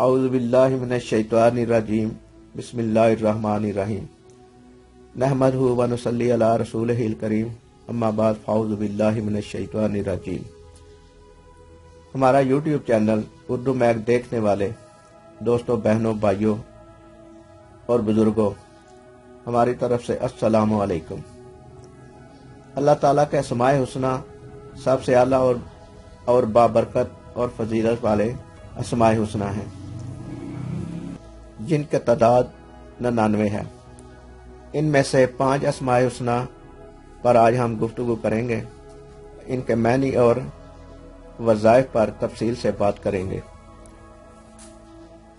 औज़ु बिल्लाहि मिनश शैतानिर रजीम बिस्मिल्लाहिर रहमानिर रहीम नहमदुहु व नुसल्ली अला रसूलिहिल करीम अम्मा बाद फ़अऊज़ु बिल्लाहि मिनश शैतानिर रजीम। हमारा यूट्यूब चैनल उर्दू मैग देखने वाले दोस्तों, बहनों, भाइयों और बुजुर्गों, हमारी तरफ से अस्सलामु अलैकुम। अल्लाह ताला के अस्माए हुस्ना सबसे आला और बाबरकत और फजीलत वाले अस्माए हुस्ना हैं, जिनके तादाद 99 है। इनमें से 5 अस्माए हुस्ना पर आज हम गुफ्तगू करेंगे। इनके मानी और वज़ाइफ पर तफसील से बात करेंगे।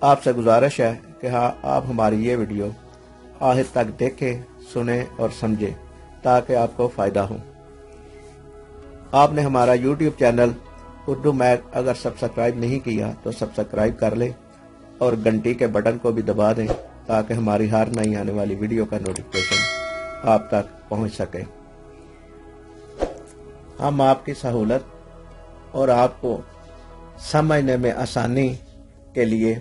आपसे गुजारिश है कि आप हमारी ये वीडियो आखिर तक देखें, सुने और समझें ताकि आपको फ़ायदा हो। आपने हमारा यूट्यूब चैनल उर्दू मैग अगर सब्सक्राइब नहीं किया तो सब्सक्राइब कर लें और घंटी के बटन को भी दबा दें ताकि हमारी हर नई आने वाली वीडियो का नोटिफिकेशन आप तक पहुंच सके। हम आपकी सहूलत और आपको समझने में आसानी के लिए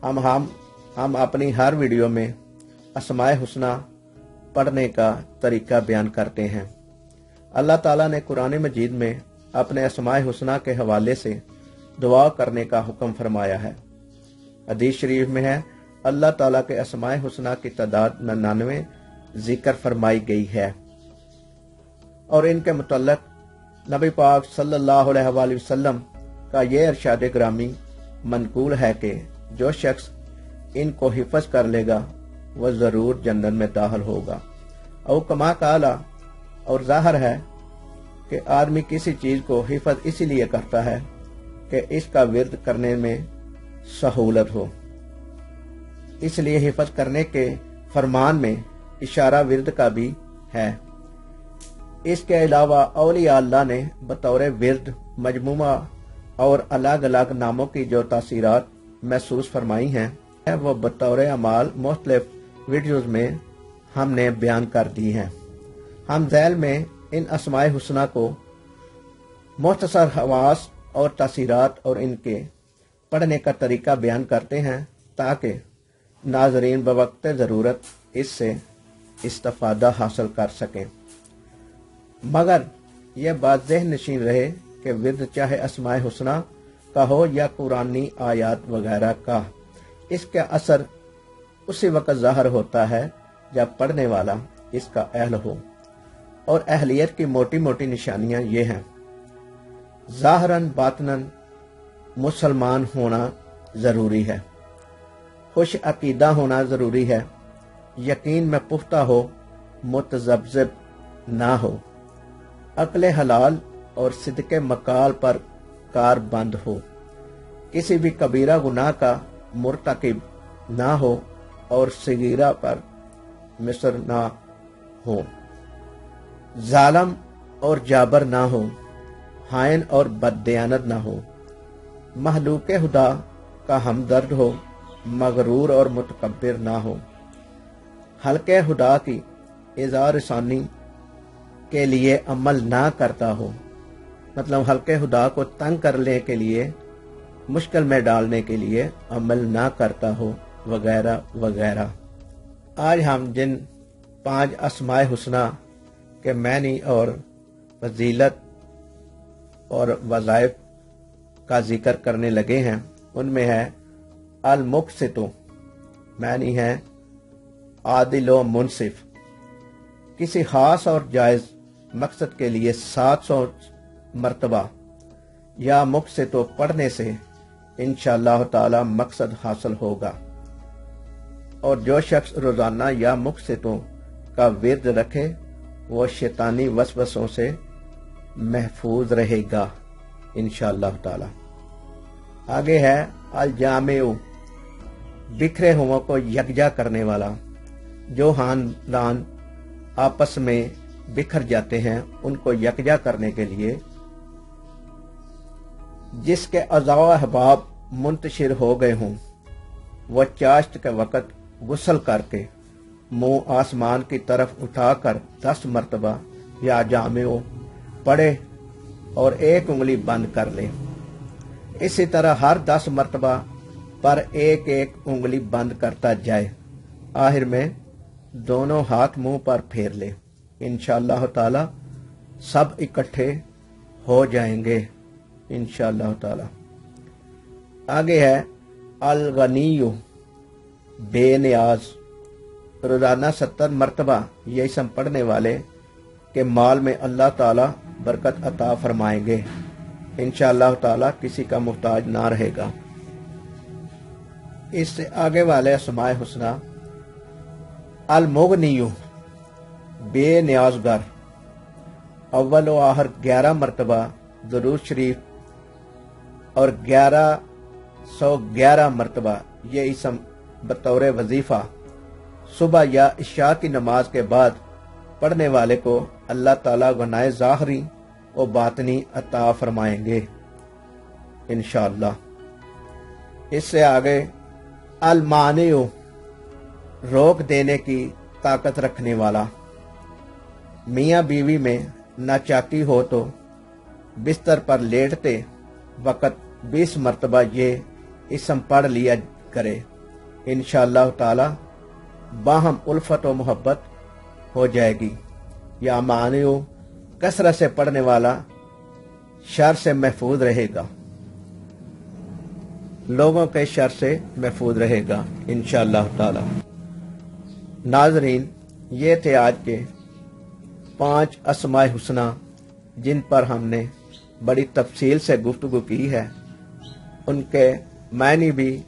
हम अपनी हर वीडियो में अस्माए हुस्ना पढ़ने का तरीका बयान करते हैं। अल्लाह ताला ने कुरान मजीद में अपने अस्माए हुस्ना के हवाले से दुआ करने का हुक्म फरमाया है। हदीस शरीफ में है, अल्लाह ताला के अस्माए हुस्ना की तादाद 99 जिक्र फरमाई गई है और इनके मुतल्लक नबी पाक सल्लल्लाहु अलैहि वसल्लम का ये इरशाद ग्रामी मनकूल है कि जो शख्स इनको हिफज कर लेगा वह जरूर जन्नत में दाखिल होगा। और कमा काला, और जाहिर है कि आदमी किसी चीज को हिफज इसीलिए करता है कि इसका विर्द करने में सहूलत हो। इसलिए हिफज करने के फरमान में इशारा विर्द का भी है। इसके अलावा औलिया अल्लाह ने बतौर विर्द मजमूमा और अलग अलग नामों की जो तासीरात महसूस फरमाई हैं वो बतौर अमाल मुख्तलिफ वीडियोज में हमने बयान कर दी हैं। हम ज़ैल में इन अस्माए हुस्ना को मुख्तसर हवास और तासीरात और इनके पढ़ने का तरीका बयान करते हैं ताकि नाजरीन बवक्त ज़रूरत इससे इस्तिफ़ादा हासिल कर सकें। मगर यह बात ज़हन नशीन रहे कि विर्द चाहे अस्माए हुस्ना का हो या कुरानी आयात वगैरह का, इसका असर उसी वक्त ज़ाहिर होता है जब पढ़ने वाला इसका अहल हो। और अहलियत की मोटी मोटी निशानियां ये हैं: ज़ाहरन बातनन मुसलमान होना ज़रूरी है, खुश अकीदा होना ज़रूरी है, यकीन में पुख्ता हो, मुतज़ब्ज़िब ना हो, अक्ल हलाल और सिद्क़े मकाल पर कार बंद हो, किसी भी कबीरा गुनाह का मुर्तकिब ना हो और सगीरा पर मिस्र ना हो, जालम और जाबर ना हो, हायन और बददयानत ना हो, महलूके खुदा का हमदर्द हो, मगरूर और मुतकब्बिर ना हो, हल्के खुदा की इज़ारसानी के लिए अमल ना करता हो, मतलब हल्के खुदा को तंग करने के लिए, मुश्किल में डालने के लिए अमल ना करता हो, वगैरह वगैरह। आज हम जिन 5 अस्माए हुस्ना के मानी और फजीलत और वज़ाइफ का जिक्र करने लगे हैं, उनमें है अल मुक़सितु, मानी है आदिल व मुनसिफ। किसी खास और जायज़ मकसद के लिए 700 मरतबा या मुक़सितु पढ़ने से इंशाअल्लाह ताला मकसद हासिल होगा। और जो शख्स रोजाना या मुक़सितों का विर्द रखे वो शैतानी वसवसों से महफूज रहेगा इंशाअल्लाह ताला। आगे है अल जामेउ, बिखरे हुओं को यकजा करने वाला। जो खानदान आपस में बिखर जाते हैं उनको यकजा करने के लिए, जिसके अज़ा अहबाब मुंतशिर हो गए हों, वह चाश्त के वक़्त गुस्ल करके मुंह आसमान की तरफ उठाकर 10 मरतबा या जामेओ पढ़े और एक उंगली बंद कर ले। इसी तरह हर 10 मरतबा पर एक एक उंगली बंद करता जाए, आखिर में दोनों हाथ मुंह पर फेर ले। इंशाअल्लाह ताला सब इकट्ठे हो जाएंगे इंशाअल्लाह ताला। आगे है अल गनीयु, बेनियाज। रोजाना 70 मरतबा ये इसम पढ़ने वाले के माल में अल्लाह ताला बरकत अता फरमाएंगे। इंशाअल्लाह ताला किसी का मुहताज ना रहेगा। इससे आगे वाले अस्माए हुस्ना अल मुगनियु, बेनियाजगर। अव्वल व आखिर 11 मरतबा दुरूद शरीफ और 1111 मरतबा ये इसम बतौर वजीफा सुबह या इशा की नमाज के बाद पढ़ने वाले को अल्लाह ताला गुनाह ज़ाहरी और बातनी अता फरमाएंगे इंशाअल्लाह। इससे आगे अल मानिउ, रोक देने की ताकत रखने वाला। मियाँ बीवी में नाचाकी हो तो बिस्तर पर लेटते वक़्त 20 मरतबा ये इसम पढ़ लिया करे। इंशाअल्लाह ताला बाहम उल्फत व मोहब्बत हो जाएगी। या मानियो कसरत से पढ़ने वाला शर से महफूज रहेगा, लोगों के शर से महफूज रहेगा इंशाअल्लाह ताला। नाजरीन, ये थे आज के 5 अस्माए हुस्ना जिन पर हमने बड़ी तफसील से गुफ्तगू की है, उनके मायने भी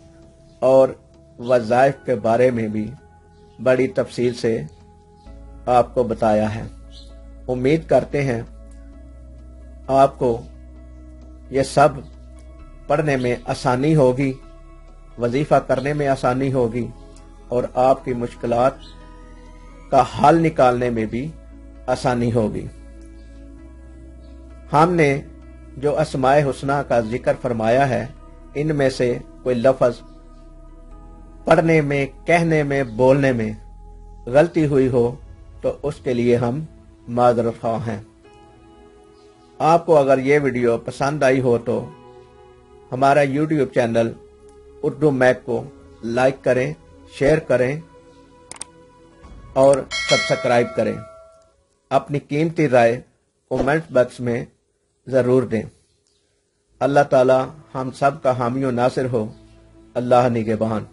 और वज़ाइफ के बारे में भी बड़ी तफसील से आपको बताया है। उम्मीद करते हैं आपको ये सब पढ़ने में आसानी होगी, वजीफा करने में आसानी होगी और आपकी मुश्किलात का हल निकालने में भी आसानी होगी। हमने जो अस्माए हुस्ना का जिक्र फरमाया है, इनमें से कोई लफ्ज़ पढ़ने में, कहने में, बोलने में गलती हुई हो तो उसके लिए हम माजरत ख्वाह हैं। आपको अगर ये वीडियो पसंद आई हो तो हमारा यूट्यूब चैनल उर्दू मैक को लाइक करें, शेयर करें और सब्सक्राइब करें। अपनी कीमती राय कमेंट बॉक्स में ज़रूर दें। अल्लाह ताला हम सब का हामी व नासिर हो। अल्लाह निगहबान।